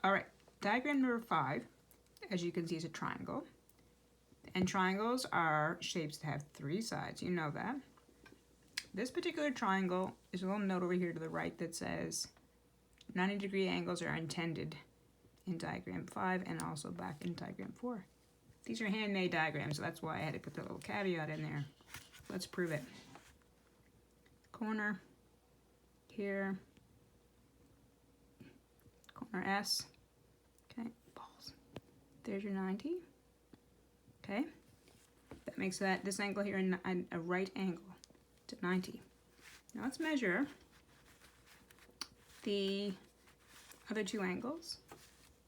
All right, diagram number 5, as you can see, is a triangle. And triangles are shapes that have 3 sides. You know that. This particular triangle is a little note over here to the right that says 90-degree angles are intended in diagram 5 and also back in diagram 4. These are handmade diagrams, so that's why I had to put the little caveat in there. Let's prove it. Corner here, corner S, okay, balls. There's your 90, okay? That makes this angle here a right angle to 90. Now let's measure the other 2 angles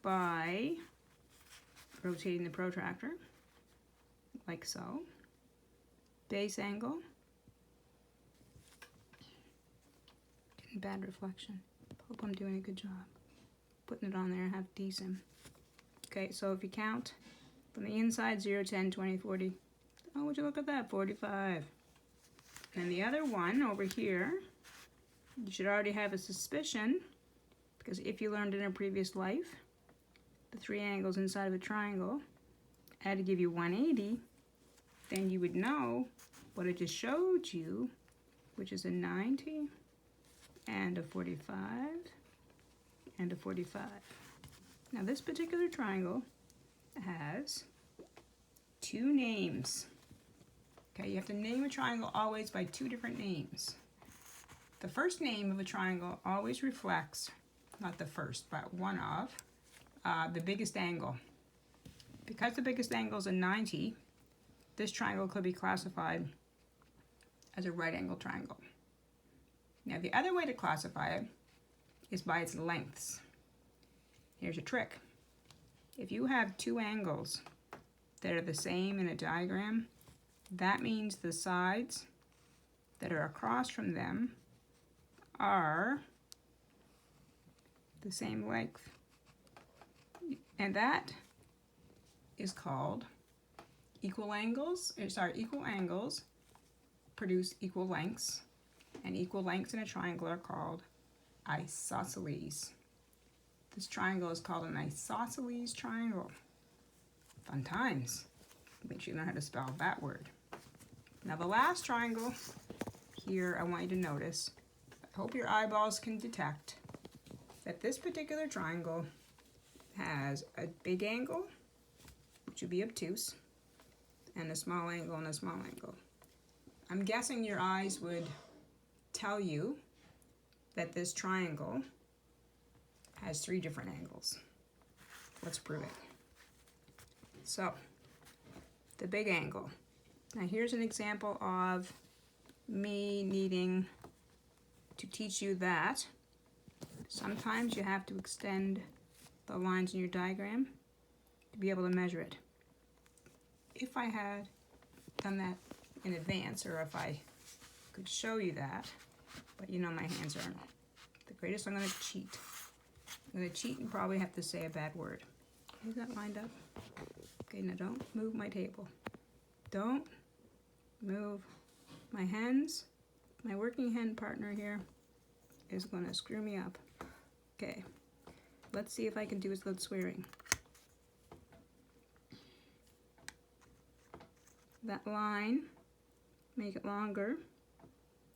by rotating the protractor, like so. Base angle. Getting bad reflection. Hope I'm doing a good job. Putting it on there, have decent. Okay, so if you count from the inside, 0, 10, 20, 40. Oh, would you look at that, 45. And the other one over here, you should already have a suspicion, because if you learned in a previous life, the 3 angles inside of a triangle had to give you 180, then you would know what I just showed you, which is a 90 and a 45 and a 45. Now this particular triangle has 2 names. Okay, you have to name a triangle always by 2 different names. The first name of a triangle always reflects, not the first, but one of, the biggest angle. Because the biggest angle is a 90, this triangle could be classified as a right angle triangle. Now the other way to classify it is by its lengths. Here's a trick. If you have 2 angles that are the same in a diagram, that means the sides that are across from them are the same length. And that is called equal angles produce equal lengths, and equal lengths in a triangle are called isosceles. This triangle is called an isosceles triangle. Fun times. Make sure you learn how to spell that word. Now the last triangle here, I want you to notice, I hope your eyeballs can detect that this particular triangle has a big angle, which would be obtuse, and a small angle and a small angle. I'm guessing your eyes would tell you that this triangle has 3 different angles. Let's prove it. So, the big angle. Now here's an example of me needing to teach you that sometimes you have to extend the lines in your diagram to be able to measure it. If I had done that in advance, or if I could show you that, but you know my hands aren't the greatest, I'm going to cheat. I'm going to cheat and probably have to say a bad word. Is that lined up? Okay, now don't move my table. Don't move my hands. My working hand partner here is going to screw me up. Okay, let's see if I can do this without swearing. That line, make it longer.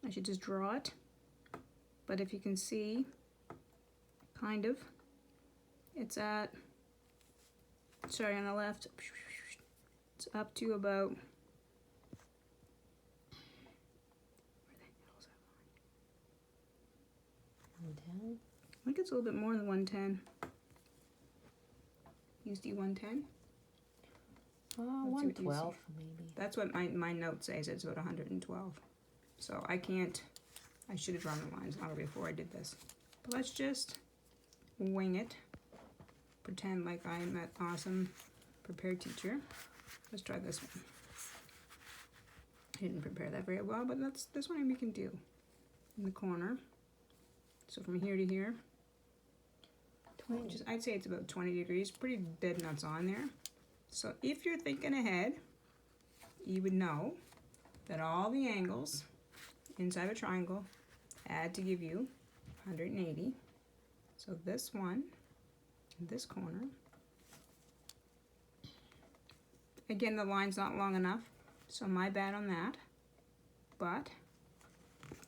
I should just draw it. But if you can see, kind of, it's at, sorry, on the left, it's up to about, where the hell is that line? 110? I think it's a little bit more than 110. Use D 110? 112 maybe. That's what my note says, it's about 112. So I can't, I should have drawn the lines longer before I did this. But let's just wing it. Pretend like I'm that awesome prepared teacher. Let's try this one. I didn't prepare that very well, but this one we can do. In the corner. So from here to here. I'd say it's about 20 degrees. Pretty dead nuts on there. So if you're thinking ahead, you would know that all the angles inside a triangle add to give you 180. So this one in this corner. Again, the line's not long enough, so my bad on that. But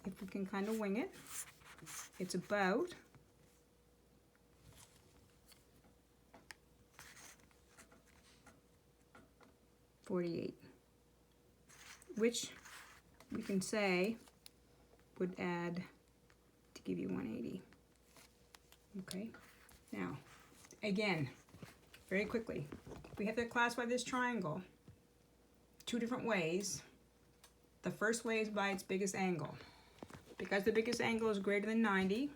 if we can kind of wing it, it's about 48, which we can say would add to give you 180. Okay, now again, very quickly, we have to classify this triangle two different ways. The first way is by its biggest angle. Because the biggest angle is greater than 90,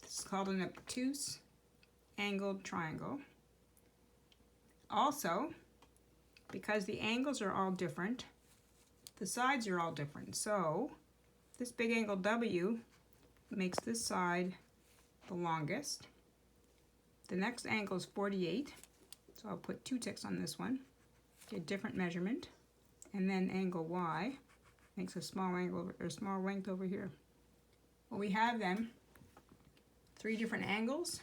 this is called an obtuse angled triangle. Also, because the angles are all different, the sides are all different. So this big angle W makes this side the longest. The next angle is 48, so I'll put 2 ticks on this one, get a different measurement. And then angle Y makes a small angle or small length over here. Well, we have then 3 different angles,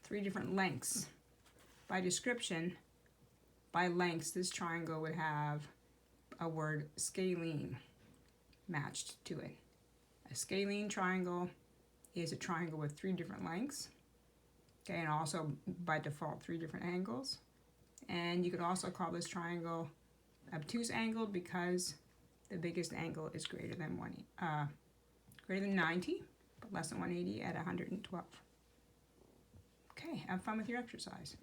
3 different lengths. By description, by lengths, this triangle would have a word scalene matched to it. A scalene triangle is a triangle with 3 different lengths, okay, and also by default 3 different angles. And you could also call this triangle obtuse angled because the biggest angle is greater than 90, but less than 180 at 112. Okay, have fun with your exercise.